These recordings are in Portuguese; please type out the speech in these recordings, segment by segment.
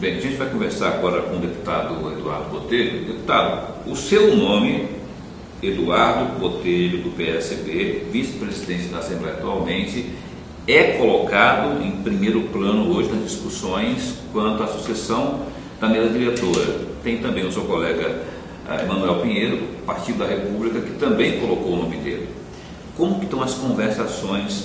Bem, a gente vai conversar agora com o deputado Eduardo Botelho. Deputado, o seu nome, Eduardo Botelho, do PSB, vice-presidente da Assembleia atualmente, é colocado em primeiro plano hoje nas discussões quanto à sucessão da mesa diretora. Tem também o seu colega Emanuel Pinheiro, Partido da República, que também colocou o nome dele. Como que estão as conversações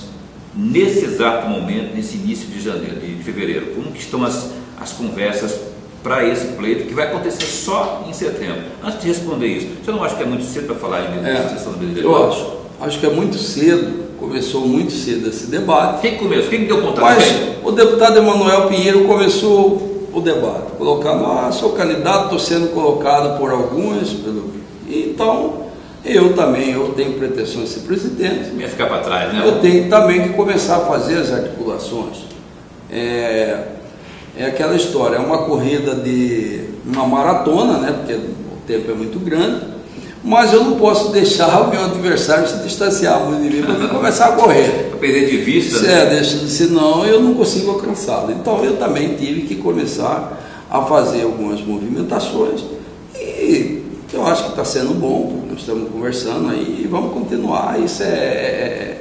nesse exato momento, nesse início de fevereiro? Como que estão as conversas para esse pleito, que vai acontecer só em setembro? Antes de responder isso, você não acha que é muito cedo para falar em sucessão da mesa diretora? Eu acho que é muito cedo. Começou muito cedo esse debate. Quem começou? Quem deu conta? Mas o deputado Emanuel Pinheiro começou o debate, colocando, sou candidato, estou sendo colocado por alguns, então eu tenho pretensão de ser presidente. Não ia ficar para trás, né? Eu tenho também que começar a fazer as articulações. É aquela história, é uma corrida de uma maratona, né? Porque o tempo é muito grande. Mas eu não posso deixar o meu adversário se distanciar muito de mim para começar a correr. Para perder de vista. Senão eu não consigo alcançá-lo. Então eu também tive que começar a fazer algumas movimentações. E eu acho que está sendo bom, porque nós estamos conversando aí e vamos continuar. Isso é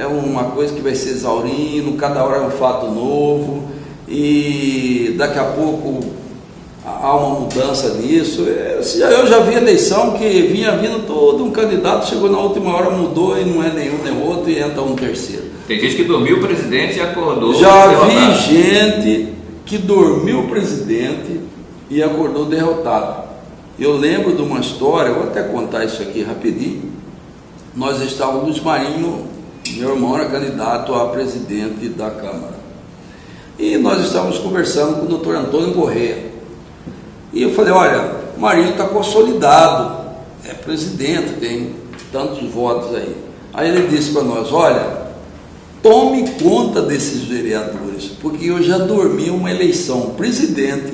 uma coisa que vai se exaurindo, cada hora é um fato novo. E daqui a pouco há uma mudança nisso. Eu já vi eleição que vinha vindo todo um candidato, chegou na última hora, mudou e não é nenhum nem outro e entra um terceiro. Tem gente que dormiu o presidente e acordou. Já vi gente que dormiu o presidente e acordou derrotado. Eu lembro de uma história, vou até contar isso aqui rapidinho. Nós estávamos, Luiz Marinho, meu irmão era candidato a presidente da Câmara. E nós estávamos conversando com o doutor Antônio Corrêa. E eu falei, olha, o Marinho está consolidado, é presidente, tem tantos votos aí. Aí ele disse para nós, olha, tome conta desses vereadores, porque eu já dormi uma eleição presidente,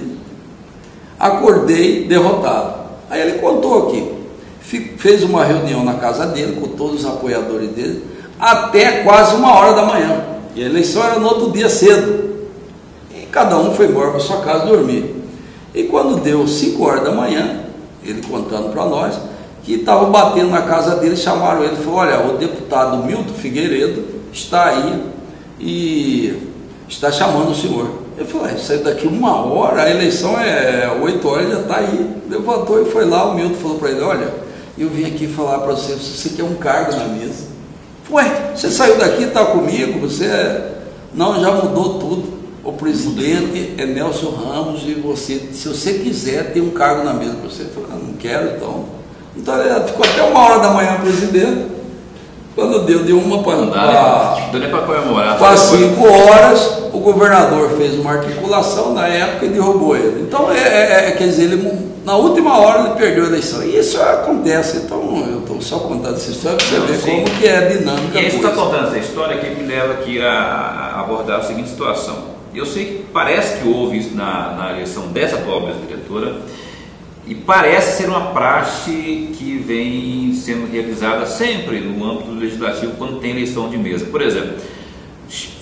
acordei derrotado. Aí ele contou aqui, fez uma reunião na casa dele, com todos os apoiadores dele, até quase 1h da manhã. E a eleição era no outro dia cedo. E cada um foi embora para sua casa dormir. E quando deu 5h da manhã, ele contando para nós, que estavam batendo na casa dele, chamaram ele e falaram, olha, o deputado Milton Figueiredo está aí e está chamando o senhor. Eu falei, isso aí daqui 1h, a eleição é 8h, já está aí. Levantou e foi lá, o Milton falou para ele, olha, eu vim aqui falar para você, você quer um cargo na mesa. Ué, você saiu daqui, está comigo, Não, já mudou tudo. O presidente é Nelson Ramos e você, se você quiser, tem um cargo na mesa para você. Eu falei, não quero, então. Então ele ficou até 1h da manhã presidente. Quando deu uma para comemorar. Para 5h, o governador fez uma articulação na época e derrubou ele. Então, quer dizer, na última hora ele perdeu a eleição. E isso acontece. Então, eu estou só contando essa história para você ver como que é a dinâmica. E aí você está contando essa história que me leva aqui a abordar a seguinte situação. Eu sei que parece que houve isso na eleição dessa atual mesa diretora e parece ser uma praxe que vem sendo realizada sempre no âmbito legislativo quando tem eleição de mesa. Por exemplo,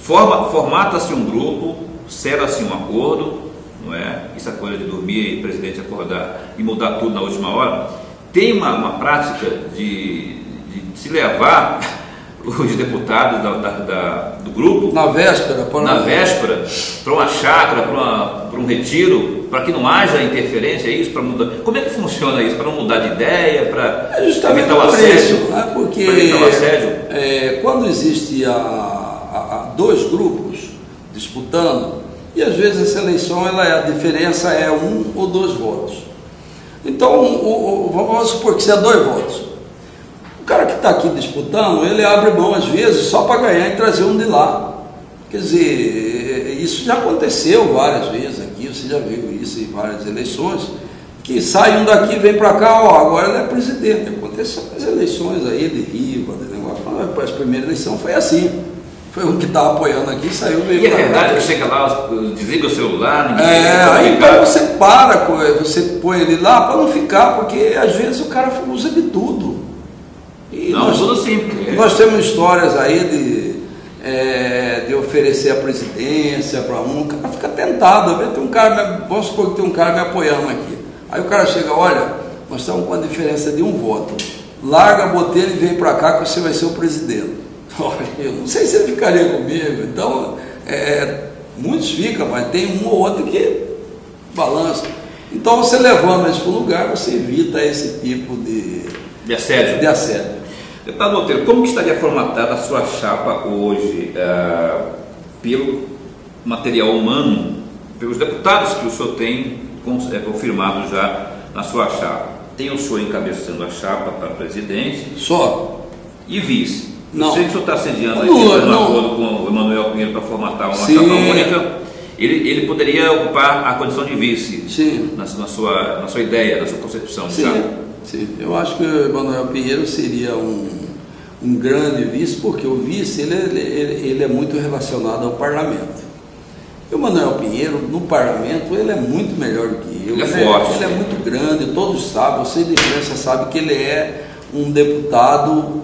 formata-se um grupo, cela-se um acordo, não é? Essa coisa de dormir e o presidente acordar e mudar tudo na última hora. Tem uma prática de se levar os deputados do grupo na véspera para uma chácara, para um retiro, para que não haja interferência, é isso, para mudar. Como é que funciona isso? Para não mudar de ideia, para evitar o assédio? Porque quando existe dois grupos disputando, e às vezes essa eleição a diferença é 1 ou 2 votos. Então, vamos supor que seja 2 votos. O cara que está aqui disputando, ele abre mão às vezes só para ganhar e trazer um de lá. Quer dizer, isso já aconteceu várias vezes aqui, você já viu isso em várias eleições, que sai um daqui e vem para cá, agora ele é presidente. Aconteceu nas eleições aí de Riva, de negócio. A primeira eleição foi assim. Foi um que estava apoiando aqui e saiu veio. E é verdade que chega lá, desliga o celular, ninguém aí então você põe ele lá para não ficar, porque às vezes o cara usa de tudo. E tudo simples. Nós temos histórias aí de oferecer a presidência para um, o cara fica tentado, tem um cara, vamos supor que tem um cara me apoiando aqui, aí o cara chega, olha, nós estamos com a diferença de um voto, larga a Botelho e vem para cá que você vai ser o presidente. Olha, eu não sei se ele ficaria comigo, então, muitos ficam, mas tem um ou outro que balança. Então, você levando isso para o lugar, você evita esse tipo de assédio. Deputado Botelho, como que estaria formatada a sua chapa hoje, pelo material humano, pelos deputados que o senhor tem confirmado já na sua chapa? Tem o senhor encabeçando a chapa para presidente? Só. E vice? Não. Eu sei que o senhor está sediando aqui um acordo com o Emanuel Pinheiro para formatar uma chapa única. Ele poderia ocupar a condição de vice. Sim. Na sua ideia, na sua concepção. Sim, eu acho que o Emanuel Pinheiro seria um grande vice, porque o vice ele é muito relacionado ao parlamento. E o Emanuel Pinheiro, no parlamento, ele é muito melhor do que eu. Ele é forte. Ele é muito grande, todos sabem, você de imprensa sabe que ele é um deputado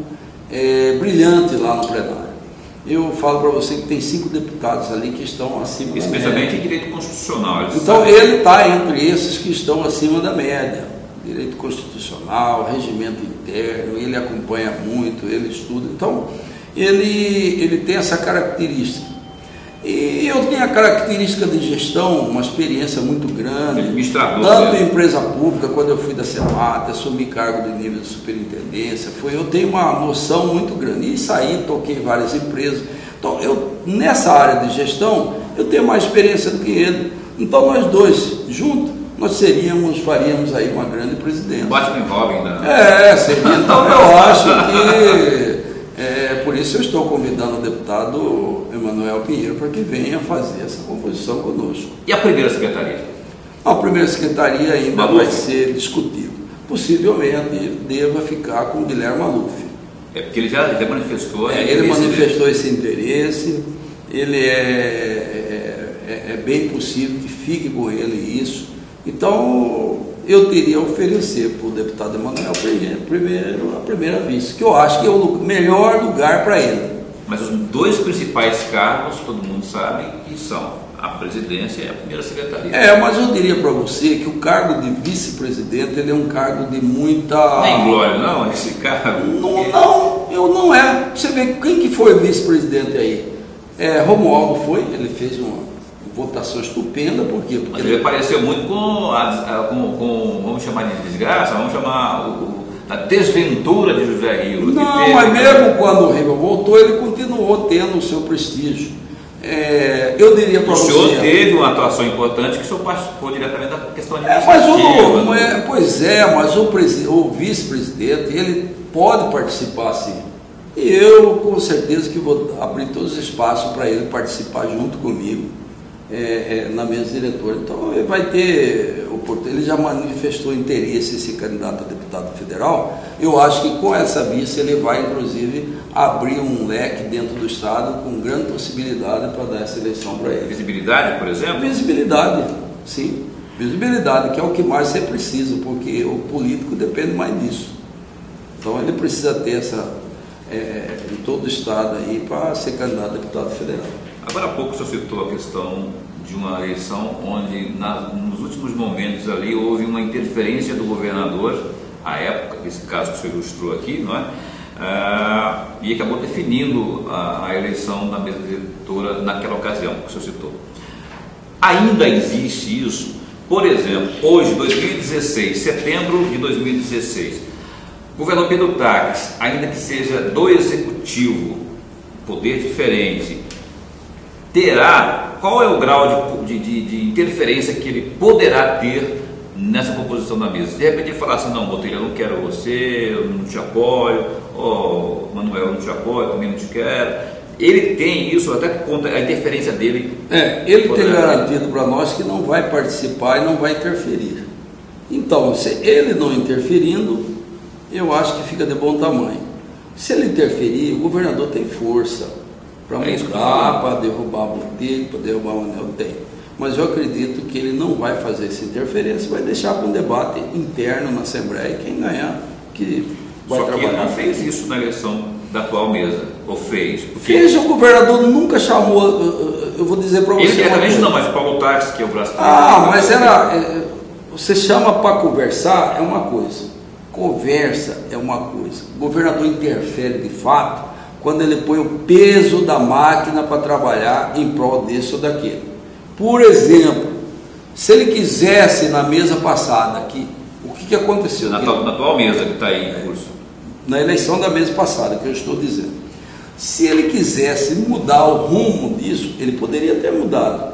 brilhante lá no plenário. Eu falo para você que tem 5 deputados ali que estão acima da média. Especialmente em direito constitucional. Então ele está entre esses que estão acima da média. Direito constitucional, regimento interno, ele acompanha muito, ele estuda. Então ele tem essa característica. E eu tenho a característica de gestão, uma experiência muito grande, tanto em empresa pública, quando eu fui da CEMAT, assumi cargo de nível de superintendência, eu tenho uma noção muito grande, e saí, toquei em várias empresas. Então, nessa área de gestão, eu tenho mais experiência do que ele. Então, nós dois, juntos, nós faríamos aí uma grande presidência. Batman Robin, né? Seria. Então, eu acho que... por isso eu estou convidando o deputado Emanuel Pinheiro para que venha fazer essa composição conosco. E a primeira secretaria? A primeira secretaria ainda vai ser discutido. Possivelmente deva ficar com o Guilherme Maluf. Porque ele já manifestou. Ele manifestou esse interesse. Ele é bem possível que fique com ele isso. Então eu teria a oferecer para o deputado Emanuel a primeira vice, que eu acho que é o melhor lugar para ele. Mas os 2 principais cargos, todo mundo sabe, que são a presidência e a primeira secretaria. Mas eu diria para você que o cargo de vice-presidente, ele é um cargo de muita... Nem glória, não, esse cargo? Não é. Você vê quem que foi vice-presidente aí? Romualdo foi, ele fez uma votação estupenda, por quê? Porque mas ele apareceu muito com, vamos chamar de desgraça, vamos chamar a desventura de José Riva. Não, mas mesmo quando o Riva voltou, ele continuou tendo o seu prestígio. Eu diria para você... O senhor teve uma atuação importante que o senhor participou diretamente da questão administrativa. Mas o vice-presidente, ele pode participar sim. E eu, com certeza, que vou abrir todos os espaços para ele participar junto comigo. Na mesa diretora. Então ele vai ter oportunidade, ele já manifestou interesse esse candidato a deputado federal. Eu acho que com essa vice ele vai inclusive abrir um leque dentro do estado com grande possibilidade para dar essa eleição para ele. Visibilidade, por exemplo? Visibilidade, sim. Visibilidade, que é o que mais você precisa, porque o político depende mais disso. Então ele precisa ter em todo o estado aí para ser candidato a deputado federal. Agora há pouco o senhor citou a questão de uma eleição onde, nos últimos momentos ali, houve uma interferência do governador, à época, esse caso que o senhor ilustrou aqui, não é? E acabou definindo a eleição da mesa diretora naquela ocasião que o senhor citou. Ainda existe isso? Por exemplo, hoje, 2016, setembro de 2016, o governador Pedro Taques, ainda que seja do executivo, poder diferente, qual é o grau de interferência que ele poderá ter nessa composição da mesa? De repente ele falar assim, não, Botelho, eu não quero você, eu não te apoio, Manuel, eu não te apoio, também não te quero. Ele tem isso, até por conta a interferência dele. Ele tem garantido para nós que não vai participar e não vai interferir. Então, se ele não interferindo, eu acho que fica de bom tamanho. Se ele interferir, o governador tem força para mudar, para derrubar o Botelho, para derrubar o Anel, tem. Mas eu acredito que ele não vai fazer essa interferência, vai deixar para um debate interno na Assembleia e quem ganhar que vai trabalhar. Só que ele não fez isso na eleição da atual mesa. Ou fez? Porque Fez, o governador nunca chamou, eu vou dizer para você. ele diretamente não, mas Paulo Tarso, que é o braço direito. Mas você chama para conversar, é uma coisa. Conversa é uma coisa. O governador interfere de fato quando ele põe o peso da máquina para trabalhar em prol desse ou daquele. Por exemplo, se ele quisesse na mesa passada aqui, o que aconteceu? Na atual mesa que está aí em curso. Na eleição da mesa passada, que eu estou dizendo. Se ele quisesse mudar o rumo disso, ele poderia ter mudado.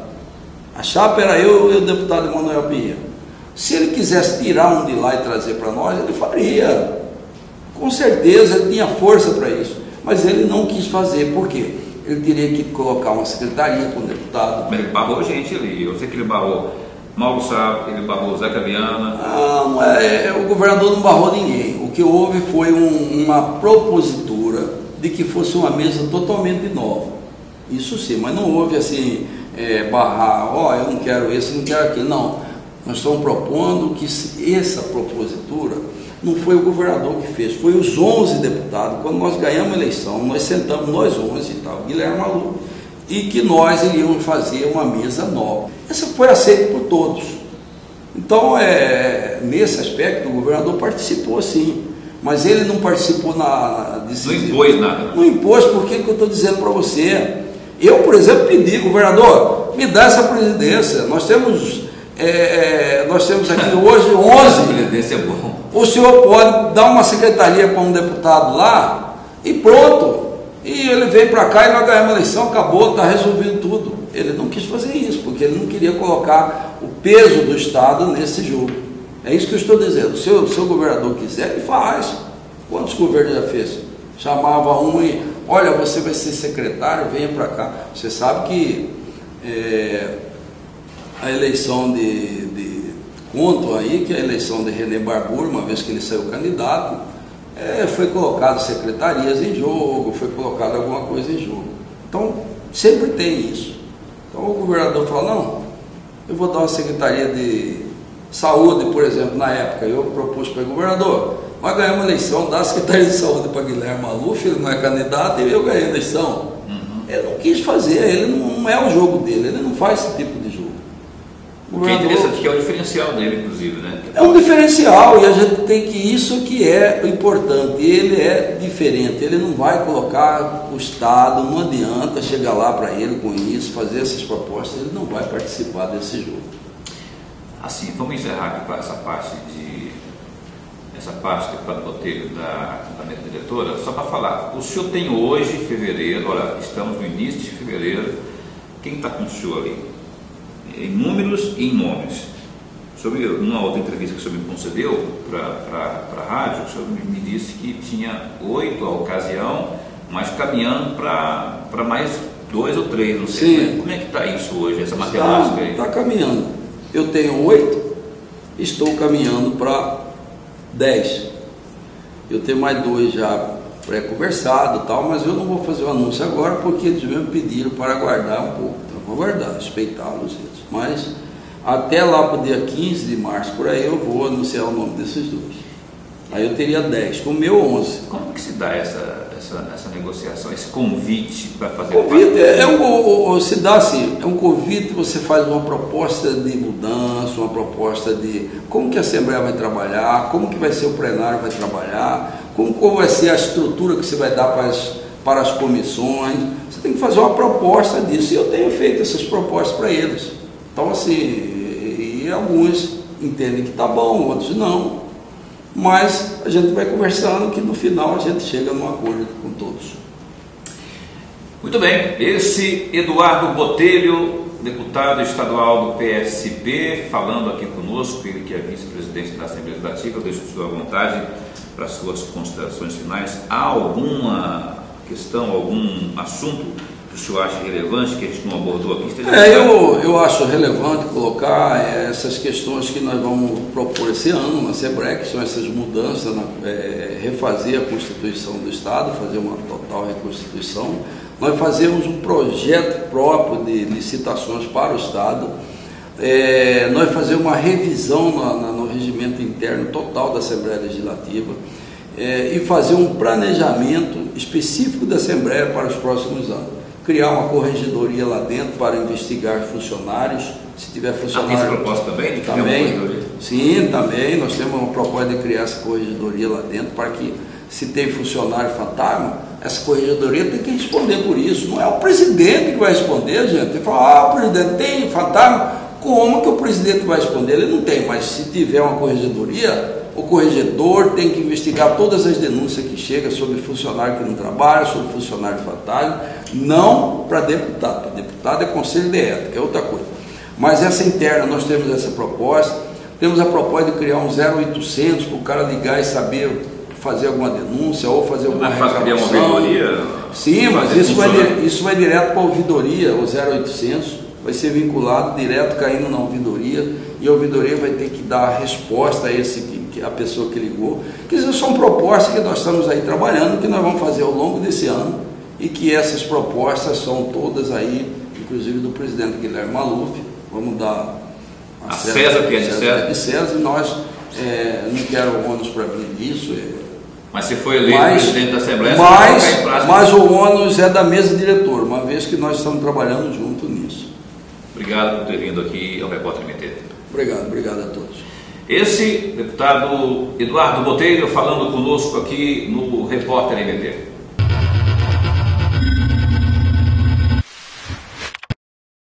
A chapa era eu e o deputado Emanuel Pinheiro. Se ele quisesse tirar um de lá e trazer para nós, ele faria. Com certeza, ele tinha força para isso. Mas ele não quis fazer. Por quê? Ele teria que colocar uma secretaria com o deputado. Mas ele barrou gente ali. Eu sei que ele barrou Mauro Sá, ele barrou Zeca Viana. O governador não barrou ninguém. O que houve foi uma propositura de que fosse uma mesa totalmente nova. Isso sim, mas não houve assim, barrar, eu não quero esse, não quero aquele. Não, nós estamos propondo que essa propositura não foi o governador que fez, foi os 11 deputados. Quando nós ganhamos a eleição, nós sentamos, nós 11 e tal, Guilherme Maluf, e que nós iríamos fazer uma mesa nova. Essa foi aceita por todos. Então, nesse aspecto, o governador participou sim, mas ele não participou na decisão. Não impôs nada. Não impôs, porque que eu estou dizendo para você. Eu, por exemplo, pedi, governador, me dá essa presidência. Nós temos aqui hoje 11. Presidência é bom. O senhor pode dar uma secretaria para um deputado lá e pronto. E ele veio para cá e nós ganhamos a eleição, acabou, está resolvido tudo. Ele não quis fazer isso, porque ele não queria colocar o peso do Estado nesse jogo. É isso que eu estou dizendo. Se o seu governador quiser, ele faz. Quantos governos já fez? Chamava um e, olha, você vai ser secretário, venha para cá. Você sabe que a eleição conto aí, que a eleição de René Barbour, uma vez que ele saiu candidato, foi colocado secretarias em jogo, foi colocado alguma coisa em jogo. Então, sempre tem isso. Então, o governador fala, não, eu vou dar uma secretaria de saúde, por exemplo, na época, eu propus para o governador, nós ganhamos a eleição, dá a secretaria de saúde para Guilherme Maluf, ele não é candidato, e eu ganhei a eleição. Ele não quis fazer, ele não é o jogo dele, ele não faz esse tipo de jogo. O que é interessante, que é o diferencial dele, inclusive, né? É um diferencial, e a gente tem que, isso que é o importante, ele é diferente, ele não vai colocar o Estado, não adianta chegar lá para ele com isso, fazer essas propostas, ele não vai participar desse jogo. Assim, vamos encerrar aqui para essa parte deputado Botelho, da mesa diretora, só para falar, o senhor tem hoje, fevereiro, olha, estamos no início de fevereiro, quem está com o senhor ali? Em números e em nomes. Sobre uma outra entrevista que o senhor me concedeu para a rádio, o senhor me disse que tinha 8 à ocasião, mas caminhando para mais 2 ou 3, não sei. Sim. Como é que está isso hoje, essa matemática aí? Está caminhando. Eu tenho 8, estou caminhando para 10. Eu tenho mais 2 já pré-conversado e tal, mas eu não vou fazer o anúncio agora porque eles mesmo pediram para aguardar um pouco. Então, eu vou aguardar, respeitar-los. Mas até lá para o dia 15 de março, por aí, eu vou anunciar o nome desses 2. Aí eu teria 10, com o meu 11. Como que se dá essa negociação, esse convite para fazer convite se dá assim, é um convite, você faz uma proposta de mudança, uma proposta de como que a Assembleia vai trabalhar, como que vai ser o plenário vai trabalhar, como vai ser a estrutura que você vai dar para as comissões. Você tem que fazer uma proposta disso, e eu tenho feito essas propostas para eles. Então assim, e alguns entendem que está bom, outros não. Mas a gente vai conversando que no final a gente chega num acordo com todos. Muito bem, esse Eduardo Botelho, deputado estadual do PSB, falando aqui conosco, ele que é vice-presidente da Assembleia Legislativa. Eu deixo a sua vontade para as suas considerações finais. Há alguma questão, algum assunto que o senhor acha relevante, que a gente não abordou aqui? Eu acho relevante colocar essas questões que nós vamos propor esse ano na Assembleia, que são essas mudanças, refazer a Constituição do Estado, fazer uma total reconstituição. Nós fazemos um projeto próprio de licitações para o Estado, nós fazemos uma revisão no regimento interno total da Assembleia Legislativa. e fazer um planejamento específico da Assembleia para os próximos anos. Criar uma corregedoria lá dentro para investigar funcionários, se tiver funcionário... Tem essa proposta também? Também, sim, também. Nós temos uma proposta de criar essa corregedoria lá dentro para que, se tem funcionário fantasma, essa corregedoria tem que responder por isso. Não é o presidente que vai responder, gente. Ele fala, o presidente tem fantasma, como que o presidente vai responder? Ele não tem, mas se tiver uma corregedoria, o corregedor tem que investigar todas as denúncias que chegam sobre funcionário que não trabalha, sobre funcionário fantasma, não para deputado. Para deputado é conselho de ética, é outra coisa. Mas essa interna, nós temos essa proposta. Temos a proposta de criar um 0800 para o cara ligar e saber fazer alguma denúncia ou fazer alguma reclamação. Criar uma ouvidoria? Sim, mas isso vai direto para a ouvidoria, o 0800, vai ser vinculado direto, caindo na ouvidoria, e a ouvidoria vai ter que dar a resposta a pessoa que ligou. Que são propostas que nós estamos aí trabalhando, que nós vamos fazer ao longo desse ano, e que essas propostas são todas aí, inclusive do presidente Guilherme Maluf. Vamos dar a César, que é de César, e nós, não quero ônus para mim disso. Mas se for eleito presidente da Assembleia, mas o ônus é da mesa diretora, uma vez que nós estamos trabalhando junto nisso. Obrigado por ter vindo aqui ao Repórter MT. Obrigado a todos. Esse deputado Eduardo Botelho falando conosco aqui no Repórter MT.